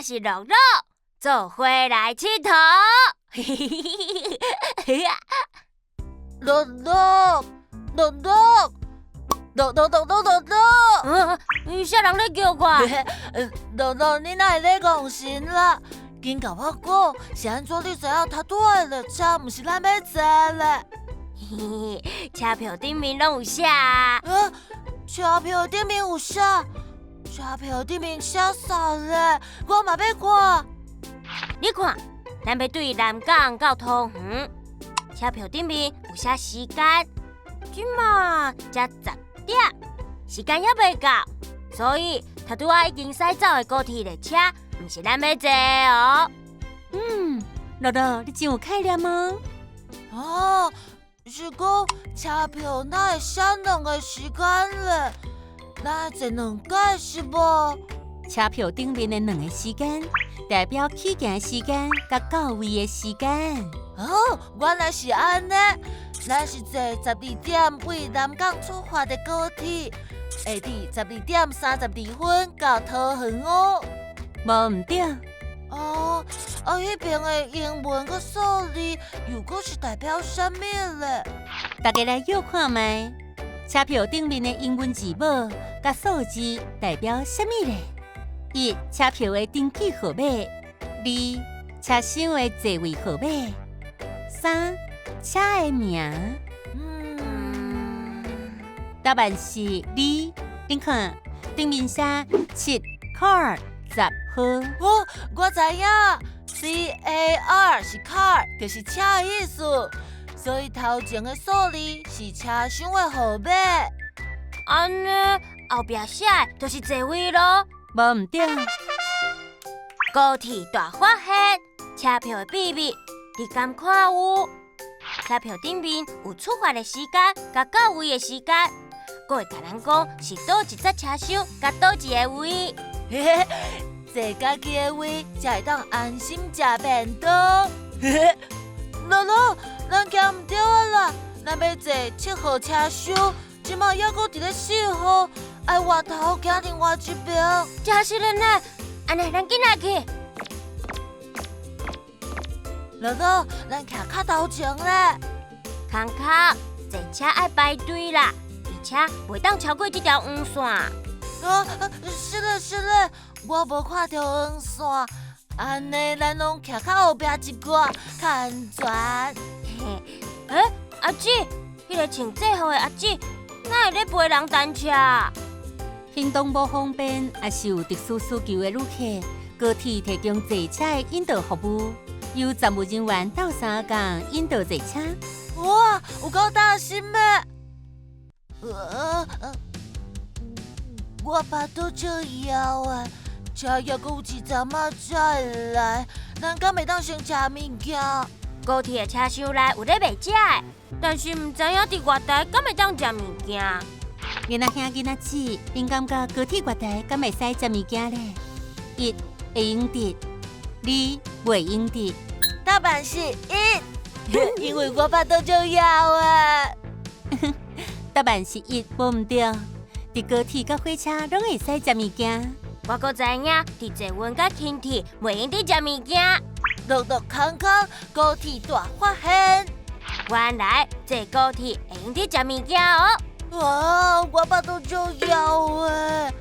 我是乐乐，做伙来佚佗。乐乐，乐乐，乐乐乐乐乐乐。啥人咧叫我？乐乐，你哪会咧讲神啦？紧甲我讲，是安怎你知影他拄的列车毋是咱要坐咧？车票顶面拢有写。车票顶面有写，车票顶面写啥咧？我嘛要看。你看，咱要对南港到桃园，车票顶面有写时间，即马才10点，时间还未到，所以他拄仔已经驶走的高铁列车，毋是咱要坐哦。乐乐，你真有概念吗？是讲车票哪会写2个时间咧？咱会坐2届是无？车票顶面的2个时间，代表起行的时间甲到位的时间。原来是安尼。咱是坐12点为南港出发的高铁，会伫12点32分到桃园哦。无毋对。迄边的英文佮数字又搁是代表啥物咧？大家来约看卖，车票顶面的英文字母甲数字代表啥物咧？1. 车票的登记号码；2. 车厢的座位号码；3. 车的名。答案是2。你看，顶面写7 car 10号。我知影 ，CAR 是 car， 就是车的意思。所以头前的数字是车厢的号码。安尼后壁写的就是座位咯。无毋对。高铁大发现，车票的秘密，你敢看有？车票顶面有出发的时间，甲到位的时间，佫会甲咱讲是倒一节车厢，甲倒一个位。坐家己的位，才会当安心食便当。乐乐，咱行毋对啊啦！咱要坐7号车厢，即马还阁伫咧4号，爱外头行另外一边。真是的呢，安尼咱紧来去。乐乐，咱徛较头前咧。康康，坐车爱排队啦，而且袂当超过这条黄线。是咧，我无看到黄线，安尼咱拢徛较后壁一寡，较安全。阿姊，迄个穿制服的阿姊，哪会咧陪人单车？行动无方便，也是有特殊需求的旅客，高铁提供坐车的引导服务，由站务人员斗相共引导坐车。哇，有够大心的！我巴肚就枵啊，车还阁有一站仔才会来，咱敢袂当先食物件？高铁的车厢内有咧卖食的，但是毋知影伫月台敢会当食物件。囡仔兄囡仔姊，恁感觉高铁月台敢会使食物件咧？1. 会用得；2. 袂用得。答案是1，因为我巴肚就枵啊。答案是1，无毋对。伫高铁甲火车拢会使食物件。我阁知影，伫坐稳甲轻铁袂用得食物件。乐乐康康，高铁大发现！原来坐高铁会用得食物件哦。哇，我巴肚就枵诶！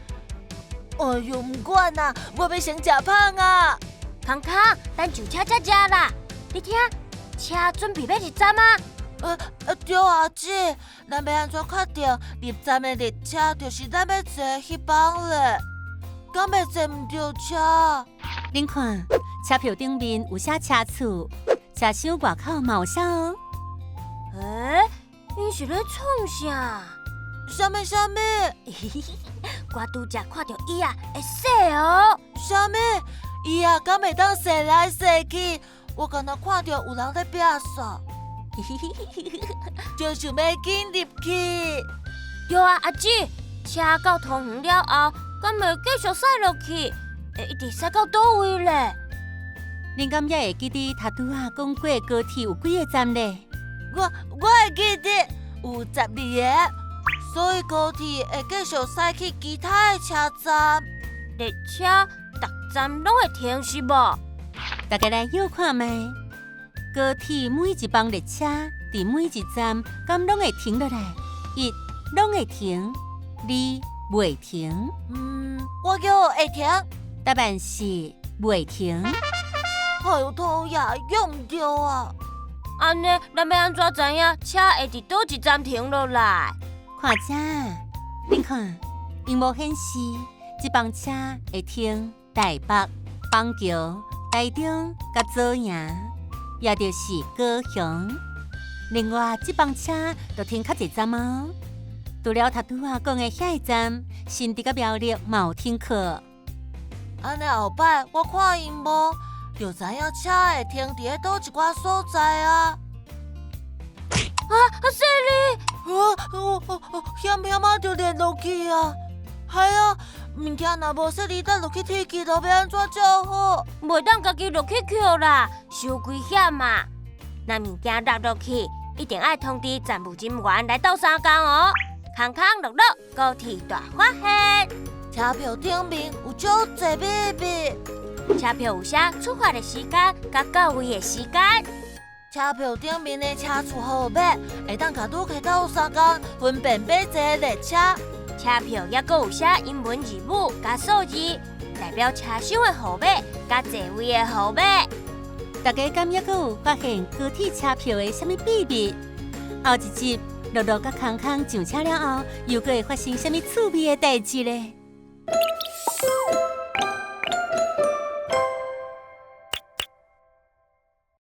哎呦，唔管啦，我要先食胖啊！康康，咱上车才食啦。你听，车准备要入站啊！对啊，姐，咱要安怎确定入站的列车就是咱要坐的迄班咧？敢会坐唔到车？恁看，车票顶面有写车次，车厢外口嘛有写哦。因是咧创啥？啥物？我拄则看到伊啊会洗哦。啥物？伊啊，敢会当洗来洗去？我敢若看到有人咧拼扫。就想要紧入去。对啊，阿姊，车到桃园了后，敢会继续驶落去？会一直驶到倒位咧？恁敢也会记得他拄仔讲过高铁有几个站咧？我会记得有12个，所以高铁会继续驶去其他的车站。列车逐站拢会停是无？大家来摇看卖，高铁每一班列车伫每一站，敢拢会停落来？一拢会停，二袂停。我叫会停。答案是袂停。哎呦，头呀，用唔着啊！安尼，咱要安怎知影车会伫倒一站停落来？看遮，恁看，荧幕显示，这班车会停台北、板桥、台中、甲左营，也就是高雄。另外，这班车就停较侪站哦。除了头拄仔讲的遐个站，新竹甲苗栗嘛有停课。安尼后摆我看因无，就知影车会停伫咧倒一寡所在啊！小丽，险险啊，就连落去啊！系啊，物件若无说你等落去铁去，就要安怎照好？袂当家己落去捡啦，伤危险嘛！若物件落去，一定爱通知站务人员来斗相共哦。空空落落，高铁大发现。车票顶面有足侪秘密，车票有写出发的时间、甲到位的时间。车票顶面的车次号码会当甲旅客斗相共，分辨买一个列车。车票也阁有写英文字母甲数字，代表车厢的号码甲座位的号码。大家敢也阁有发现高铁车票的什么秘密？后一集乐乐甲康康上车了后，又阁会发生什么趣味的代志呢？